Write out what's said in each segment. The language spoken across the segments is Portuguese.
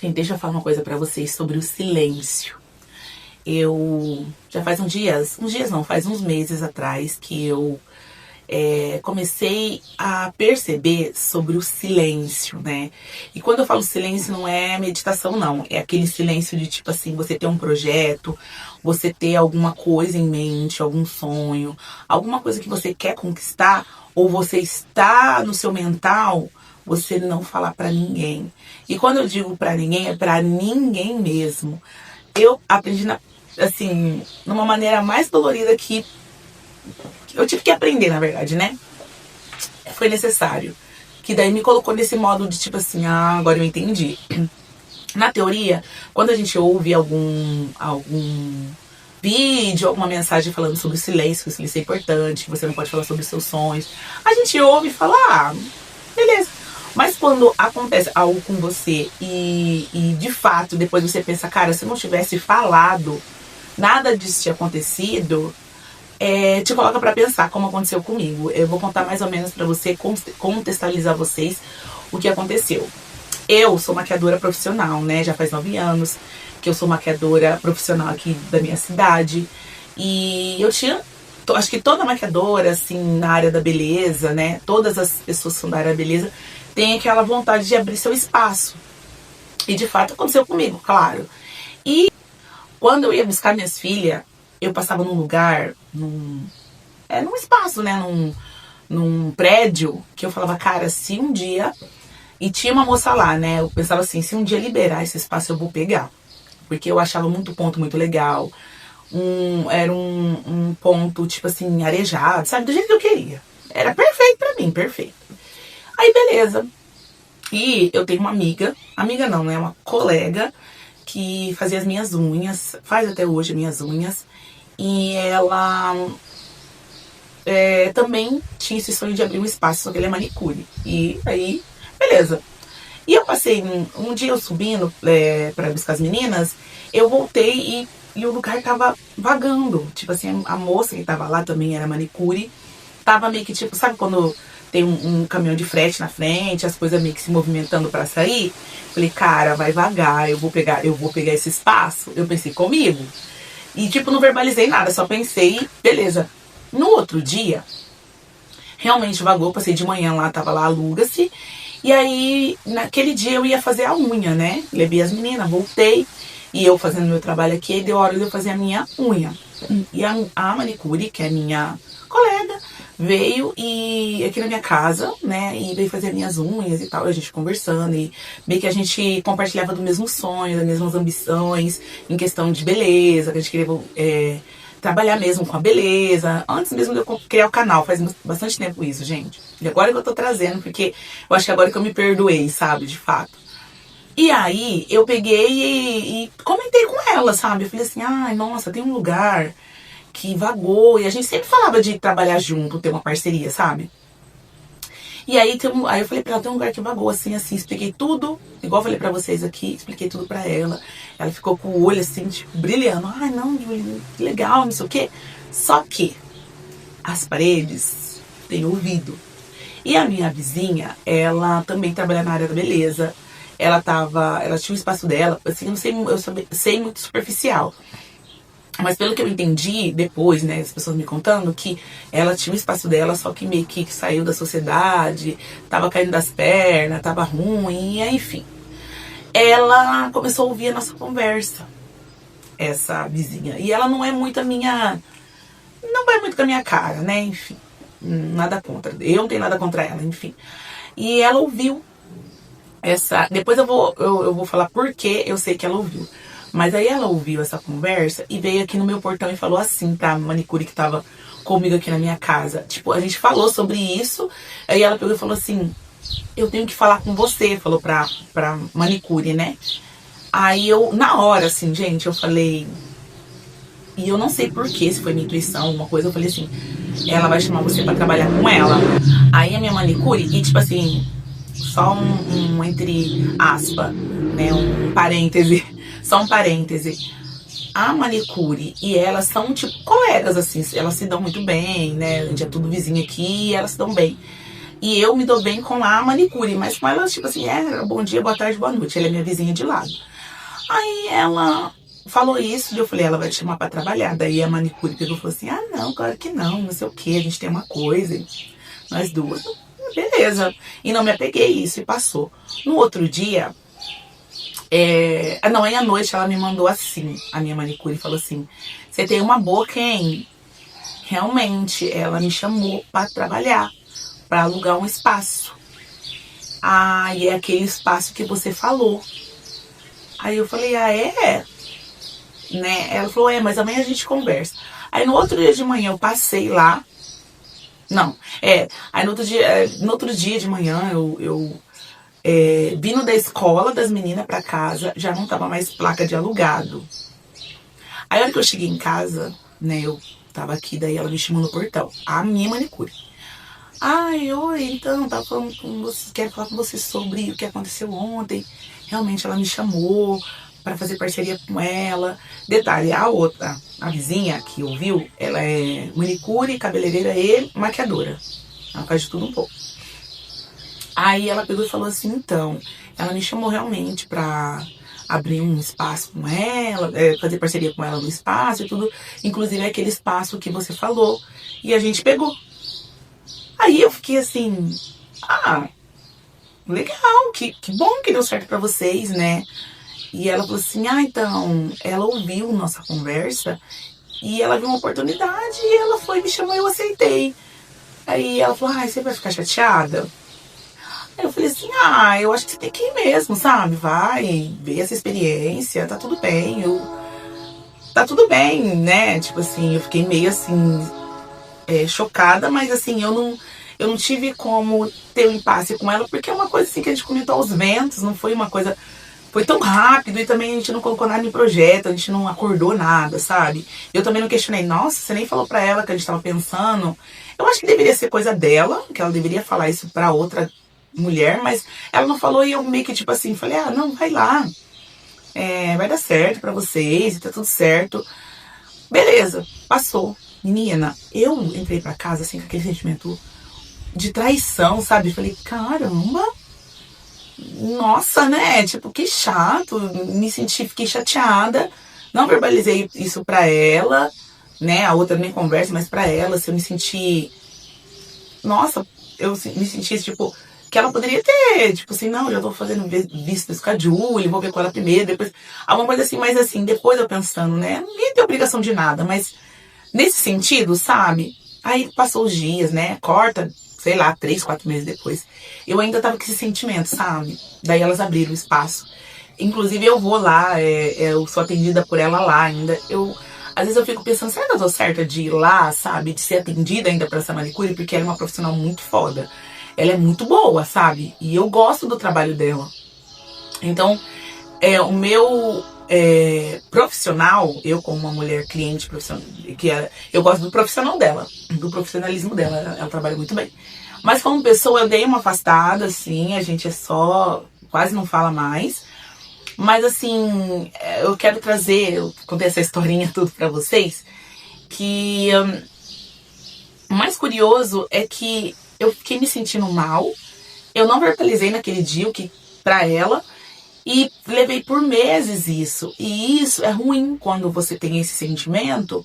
Gente, deixa eu falar uma coisa pra vocês sobre o silêncio. Eu já faz faz uns meses atrás que eu comecei a perceber sobre o silêncio, né? E quando eu falo silêncio, não é meditação, não. É aquele silêncio de tipo assim, você ter um projeto, você ter alguma coisa em mente, algum sonho, alguma coisa que você quer conquistar, ou você está no seu mental, você não falar pra ninguém. E quando eu digo pra ninguém, é pra ninguém mesmo. Eu aprendi assim, numa maneira mais dolorida que eu tive que aprender, na verdade, né? Foi necessário. Que daí me colocou nesse modo de tipo assim, agora eu entendi. Na teoria, quando a gente ouve algum vídeo, alguma mensagem falando sobre o silêncio, que o silêncio é importante, que você não pode falar sobre os seus sonhos, a gente ouve e fala, beleza. Mas quando acontece algo com você e de fato depois você pensa, cara, se eu não tivesse falado, nada disso tinha acontecido, te coloca pra pensar como aconteceu comigo. Eu vou contar mais ou menos pra você, contextualizar vocês o que aconteceu. Eu sou maquiadora profissional, né? Já faz 9 anos que eu sou maquiadora profissional aqui da minha cidade. E eu tinha, acho que toda maquiadora, assim, na área da beleza, né? Todas as pessoas que são da área da beleza têm aquela vontade de abrir seu espaço. E de fato aconteceu comigo, claro. E quando eu ia buscar minhas filhas, eu passava num lugar, num espaço, né? Num prédio, que eu falava, cara, se um dia... E tinha uma moça lá, né? Eu pensava assim, se um dia liberar esse espaço eu vou pegar. Porque eu achava muito ponto muito legal. Era um ponto, tipo assim, arejado, sabe? Do jeito que eu queria. Era perfeito pra mim, perfeito. Aí, beleza. E eu tenho uma amiga não, né? Uma colega que fazia as minhas unhas, faz até hoje as minhas unhas. E ela também tinha esse sonho de abrir um espaço, só que ele é manicure. E aí... beleza. E eu passei, um dia eu subindo pra buscar as meninas, eu voltei e o lugar tava vagando. Tipo assim, a moça que tava lá também era manicure. Tava meio que tipo, sabe quando tem um caminhão de frete na frente, as coisas meio que se movimentando pra sair? Falei, cara, vai vagar, eu vou pegar esse espaço. Eu pensei comigo. E tipo, não verbalizei nada, só pensei, beleza. No outro dia, realmente vagou, passei de manhã lá, tava lá, aluga-se. E aí, naquele dia eu ia fazer a unha, né? Levei as meninas, voltei. E eu fazendo meu trabalho aqui, aí deu hora de eu fazer a minha unha. E a manicure, que é minha colega, veio aqui na minha casa, né? E veio fazer minhas unhas e tal, a gente conversando. E meio que a gente compartilhava do mesmo sonho, das mesmas ambições, em questão de beleza, que a gente queria... trabalhar mesmo com a beleza, antes mesmo de eu criar o canal, faz bastante tempo isso, gente. E agora que eu tô trazendo, porque eu acho que agora que eu me perdoei, sabe, de fato. E aí, eu peguei e comentei com ela, sabe, eu falei assim, ai, nossa, tem um lugar que vagou, e a gente sempre falava de trabalhar junto, ter uma parceria, sabe. E aí, aí eu falei pra ela, tem um lugar que vagou, assim, expliquei tudo, igual eu falei pra vocês aqui, expliquei tudo pra ela. Ela ficou com o olho, assim, tipo, brilhando. Ai, não, Julie, que legal, não sei o quê. Só que as paredes têm ouvido. E a minha vizinha, ela também trabalha na área da beleza. Ela tinha o espaço dela, assim, eu sei muito superficial. Mas pelo que eu entendi depois, né, as pessoas me contando, que ela tinha o espaço dela, só que meio que saiu da sociedade, tava caindo das pernas, tava ruim, enfim. Ela começou a ouvir a nossa conversa, essa vizinha. E ela não é muito não vai muito com a minha cara, né, enfim. Nada contra, eu não tenho nada contra ela, enfim. E ela ouviu depois eu vou falar por que eu sei que ela ouviu. Mas aí ela ouviu essa conversa e veio aqui no meu portão e falou assim pra manicure que tava comigo aqui na minha casa. Tipo, a gente falou sobre isso, aí ela pegou e falou assim, eu tenho que falar com você, falou pra manicure, né? Aí eu, na hora, assim, gente, eu falei, e eu não sei porquê, se foi minha intuição, alguma coisa, eu falei assim, ela vai chamar você pra trabalhar com ela. Aí a minha manicure, e tipo assim, só um entre aspas, né, um parêntese, só um parêntese. A manicure e elas são tipo colegas, assim, elas se dão muito bem, né? A gente é tudo vizinho aqui e elas se dão bem. E eu me dou bem com a manicure, mas com ela, tipo assim, bom dia, boa tarde, boa noite. Ela é minha vizinha de lado. Aí ela falou isso, e eu falei, ela vai te chamar pra trabalhar. Daí a manicure pegou e falou assim, ah, não, claro que não, não sei o que, a gente tem uma coisa, nós duas. Beleza. E não me apeguei isso e passou. No outro dia, não, aí à noite ela me mandou assim, a minha manicure falou assim, você tem uma boca, hein? Realmente, ela me chamou pra trabalhar, pra alugar um espaço. Ah, e é aquele espaço que você falou. Aí eu falei, ah, é? Né? Ela falou, mas amanhã a gente conversa. Aí no outro dia de manhã eu passei lá. Não, aí no outro dia de manhã eu vindo da escola das meninas pra casa, já não tava mais placa de alugado. Aí a hora que eu cheguei em casa, né, eu tava aqui, daí ela me chamou no portão, a minha manicure. Ai, oi, então, tava falando com você, quero falar com você sobre o que aconteceu ontem. Realmente ela me chamou pra fazer parceria com ela. Detalhe, a outra, a vizinha que ouviu, ela é manicure, cabeleireira e maquiadora. Ela faz de tudo um pouco. Aí ela pegou e falou assim, então, ela me chamou realmente pra abrir um espaço com ela, fazer parceria com ela no espaço e tudo, inclusive aquele espaço que você falou. E a gente pegou. Aí eu fiquei assim, legal, que bom que deu certo pra vocês, né? E ela falou assim, então, ela ouviu nossa conversa e ela viu uma oportunidade e ela foi, me chamou e eu aceitei. Aí ela falou, você vai ficar chateada? Aí eu falei assim, eu acho que você tem que ir mesmo, sabe? Vai, ver essa experiência, tá tudo bem, tá tudo bem, né? Tipo assim, eu fiquei meio assim, chocada, mas assim, eu não tive como ter um impasse com ela, porque é uma coisa assim que a gente comentou aos ventos, não foi uma coisa... Foi tão rápido e também a gente não colocou nada em projeto, a gente não acordou nada, sabe? Eu também não questionei, nossa, você nem falou pra ela que a gente tava pensando. Eu acho que deveria ser coisa dela, que ela deveria falar isso pra outra mulher, mas ela não falou e eu meio que tipo assim, falei, não, vai lá. Vai dar certo pra vocês e tá tudo certo. Beleza, passou. Menina, eu entrei pra casa assim com aquele sentimento de traição, sabe? Falei, caramba, nossa, né? Tipo, que chato. Fiquei chateada. Não verbalizei isso pra ela, né? A outra nem conversa, mas pra ela, se eu me senti. Nossa, eu me senti tipo. Que ela poderia ter, tipo assim, não, já tô fazendo vistas com a Julie, vou ver com ela primeiro, depois. Alguma coisa assim, mas assim, depois eu pensando, né? Ninguém tem obrigação de nada, mas nesse sentido, sabe? Aí passou os dias, né? Corta, sei lá, 3, 4 meses depois. Eu ainda tava com esse sentimento, sabe? Daí elas abriram o espaço. Inclusive eu vou lá, eu sou atendida por ela lá ainda. Às vezes eu fico pensando, será que eu tô certa de ir lá, sabe? De ser atendida ainda pra essa manicure? Porque ela é uma profissional muito foda. Ela é muito boa, sabe? E eu gosto do trabalho dela. Então, o meu profissional, eu como uma mulher cliente profissional, eu gosto do profissional dela, do profissionalismo dela, ela trabalha muito bem. Mas como pessoa eu dei uma afastada, assim, a gente quase não fala mais. Mas assim, eu quero trazer, eu contei essa historinha tudo pra vocês, que o mais curioso é que eu fiquei me sentindo mal, eu não verbalizei naquele dia o que pra ela, e levei por meses isso. E isso é ruim quando você tem esse sentimento,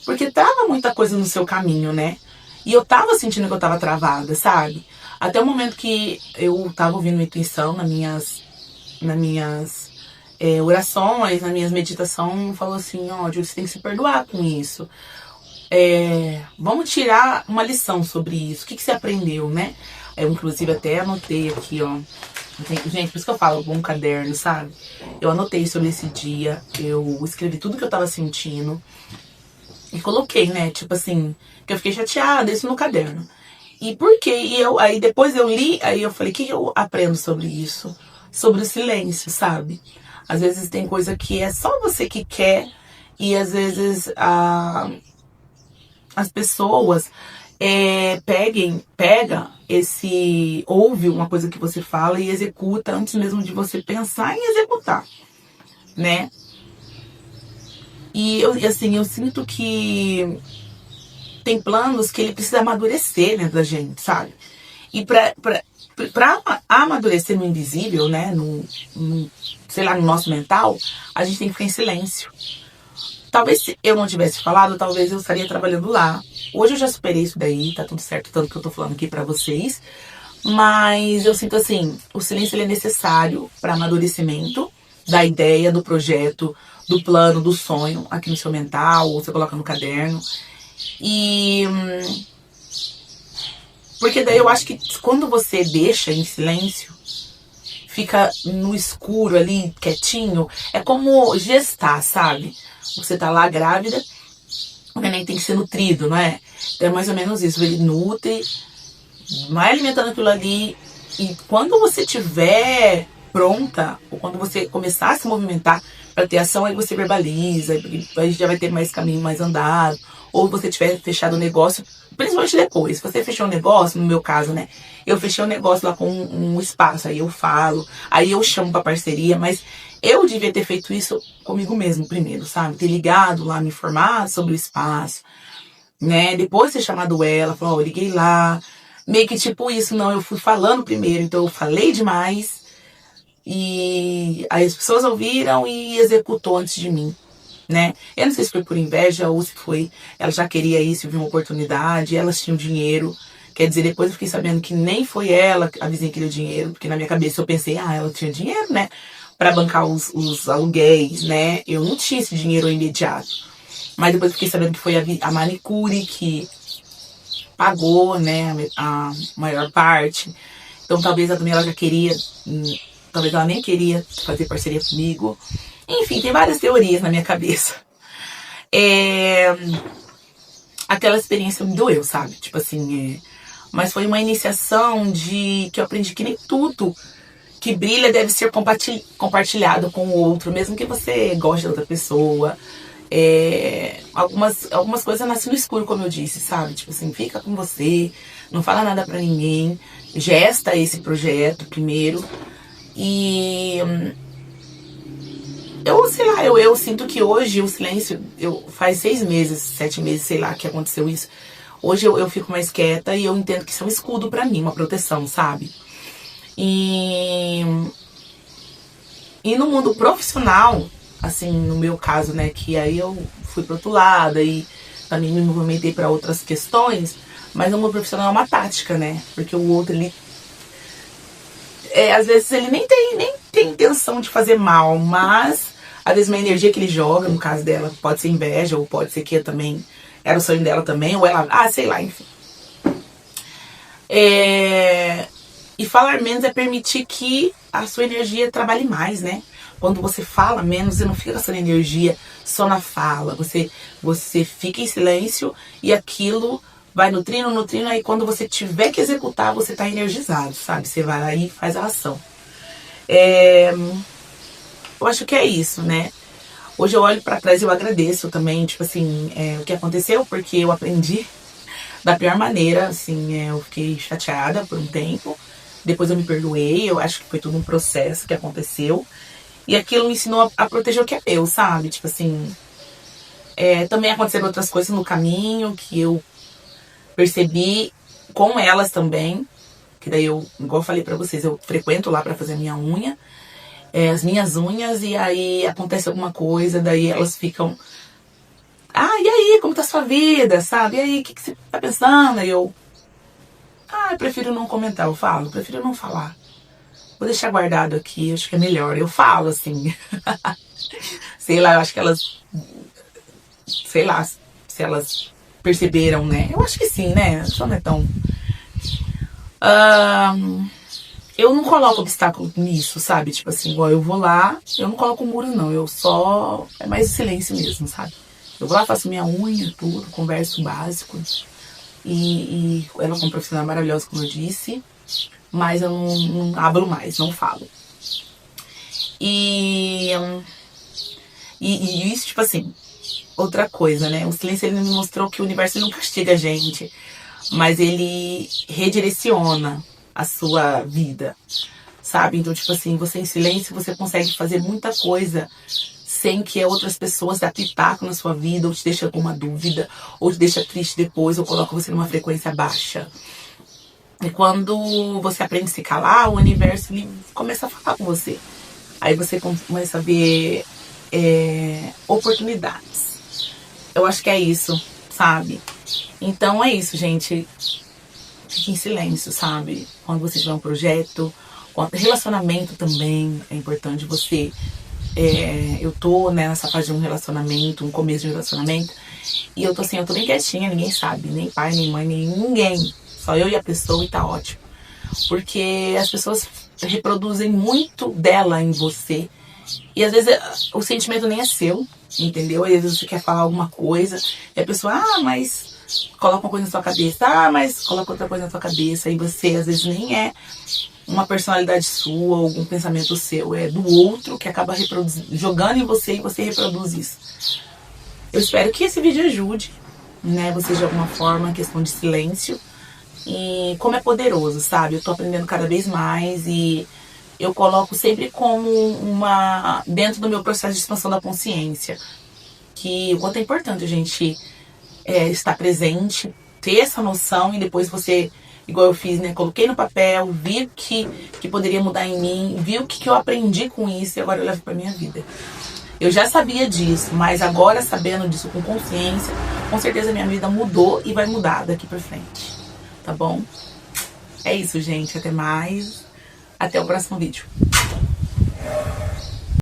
porque tava muita coisa no seu caminho, né? E eu tava sentindo que eu tava travada, sabe? Até o momento que eu tava ouvindo uma intuição nas minhas orações, nas minhas meditações, falou assim, Júlio, você tem que se perdoar com isso. Vamos tirar uma lição sobre isso. O que você aprendeu, né? Eu, inclusive, até anotei aqui, Gente, por isso que eu falo, bom caderno, sabe? Eu anotei sobre esse dia, eu escrevi tudo que eu tava sentindo e coloquei, né? Tipo assim, que eu fiquei chateada, isso no caderno. E por quê? Aí depois eu li, aí eu falei, o que eu aprendo sobre isso? Sobre o silêncio, sabe? Às vezes tem coisa que é só você que quer e às vezes as pessoas ouve uma coisa que você fala e executa antes mesmo de você pensar em executar, né? E eu sinto que tem planos que ele precisa amadurecer dentro da gente, sabe? E pra amadurecer no invisível, né, sei lá, no nosso mental, a gente tem que ficar em silêncio. Talvez se eu não tivesse falado, talvez eu estaria trabalhando lá. Hoje eu já superei isso daí, tá tudo certo, tanto que eu tô falando aqui pra vocês. Mas eu sinto assim, o silêncio ele é necessário para amadurecimento da ideia, do projeto, do plano, do sonho aqui no seu mental, ou você coloca no caderno. E porque daí eu acho que quando você deixa em silêncio, fica no escuro ali, quietinho, é como gestar, sabe? Você tá lá grávida, o neném tem que ser nutrido, não é? Então é mais ou menos isso, ele nutre, vai alimentando aquilo ali, e quando você tiver pronta, ou quando você começar a se movimentar para ter ação, aí você verbaliza, aí já vai ter mais caminho mais andado, ou você tiver fechado o negócio, principalmente depois. Se você fechou um negócio, no meu caso, né? Eu fechei um negócio lá com um espaço, aí eu falo, aí eu chamo pra parceria, mas eu devia ter feito isso comigo mesmo primeiro, sabe? Ter ligado lá, me informar sobre o espaço, né? Depois ter chamado ela, falar, ó, eu liguei lá, meio que tipo isso, não, eu fui falando primeiro, então eu falei demais, e aí as pessoas ouviram e executou antes de mim, né? Eu não sei se foi por inveja ou se foi, ela já queria isso, viu uma oportunidade, elas tinham dinheiro, quer dizer, depois eu fiquei sabendo que nem foi ela, a vizinha que deu dinheiro, porque na minha cabeça eu pensei, ela tinha dinheiro, né? Pra bancar os aluguéis, né? Eu não tinha esse dinheiro imediato. Mas depois eu fiquei sabendo que foi a manicure que pagou, né, a maior parte. Então talvez também ela já queria, talvez ela nem queria fazer parceria comigo. Enfim, tem várias teorias na minha cabeça. Aquela experiência me doeu, sabe? Tipo assim, mas foi uma iniciação que eu aprendi que nem tudo que brilha deve ser compartilhado com o outro, mesmo que você goste da outra pessoa. Algumas coisas nascem no escuro, como eu disse, sabe? Tipo assim, fica com você, não fala nada pra ninguém, gesta esse projeto primeiro. E sei lá, eu sinto que hoje o silêncio, faz 6 meses, 7 meses, sei lá, que aconteceu isso. Hoje eu fico mais quieta e eu entendo que isso é um escudo pra mim, uma proteção, sabe? E no mundo profissional, assim, no meu caso, né, que aí eu fui pro outro lado e também me movimentei para outras questões, mas no mundo profissional é uma tática, né? Porque o outro, ele às vezes ele nem tem intenção de fazer mal, mas às vezes uma energia que ele joga, no caso dela, pode ser inveja, ou pode ser que também era o sonho dela também, ou ela, sei lá, enfim. E falar menos é permitir que a sua energia trabalhe mais, né? Quando você fala menos, você não fica gastando energia só na fala. Você fica em silêncio e aquilo vai nutrindo, aí quando você tiver que executar, você tá energizado, sabe? Você vai lá e faz a ação. Eu acho que é isso, né? Hoje eu olho pra trás e eu agradeço também, tipo assim, o que aconteceu, porque eu aprendi da pior maneira, assim, eu fiquei chateada por um tempo. Depois eu me perdoei, eu acho que foi tudo um processo que aconteceu. E aquilo me ensinou a proteger o que é meu, sabe? Tipo assim, também aconteceram outras coisas no caminho que eu percebi com elas também. Que daí eu, igual eu falei pra vocês, eu frequento lá pra fazer a minha unha, as minhas unhas, e aí acontece alguma coisa, daí elas ficam, e aí, como tá a sua vida, sabe? E aí, o que você tá pensando? Aí eu prefiro não comentar, eu falo, prefiro não falar. Vou deixar guardado aqui, acho que é melhor. Eu falo assim. Sei lá, eu acho que elas. Sei lá se elas perceberam, né? Eu acho que sim, né? Só não é tão. Eu não coloco obstáculo nisso, sabe? Tipo assim, igual eu vou lá, eu não coloco muro, não. Eu só. É mais silêncio mesmo, sabe? Eu vou lá, faço minha unha, tudo, converso básico. E ela é uma profissional maravilhosa, como eu disse. Mas eu não abro mais, não falo. E isso, tipo assim, outra coisa, né? O silêncio, ele me mostrou que o universo não castiga a gente, mas ele redireciona a sua vida, sabe? Então, tipo assim, você em silêncio, você consegue fazer muita coisa sem que outras pessoas dê pitaco na sua vida, ou te deixem com uma dúvida, ou te deixa triste depois, ou coloca você numa frequência baixa. E quando você aprende a se calar, o universo ele começa a falar com você. Aí você começa a ver oportunidades. Eu acho que é isso, sabe? Então é isso, gente. Fique em silêncio, sabe? Quando você tiver um projeto, relacionamento também é importante você. Eu tô nessa fase de um relacionamento, um começo de um relacionamento, e eu tô assim, eu tô bem quietinha, ninguém sabe, nem pai, nem mãe, nem ninguém. Só eu e a pessoa e tá ótimo. Porque as pessoas reproduzem muito dela em você. E às vezes o sentimento nem é seu, entendeu? Às vezes você quer falar alguma coisa, e a pessoa, mas coloca uma coisa na sua cabeça, mas coloca outra coisa na sua cabeça, e você às vezes nem é uma personalidade sua, algum pensamento seu, é do outro que acaba jogando em você e você reproduz isso. Eu espero que esse vídeo ajude, né, você de alguma forma, questão de silêncio, e como é poderoso, sabe? Eu tô aprendendo cada vez mais e eu coloco sempre como dentro do meu processo de expansão da consciência, que o quanto é importante a gente estar presente, ter essa noção e depois você, igual eu fiz, né? Coloquei no papel, vi o que poderia mudar em mim, vi o que eu aprendi com isso e agora eu levo pra minha vida. Eu já sabia disso, mas agora sabendo disso com consciência, com certeza minha vida mudou e vai mudar daqui pra frente. Tá bom? É isso, gente. Até mais. Até o próximo vídeo.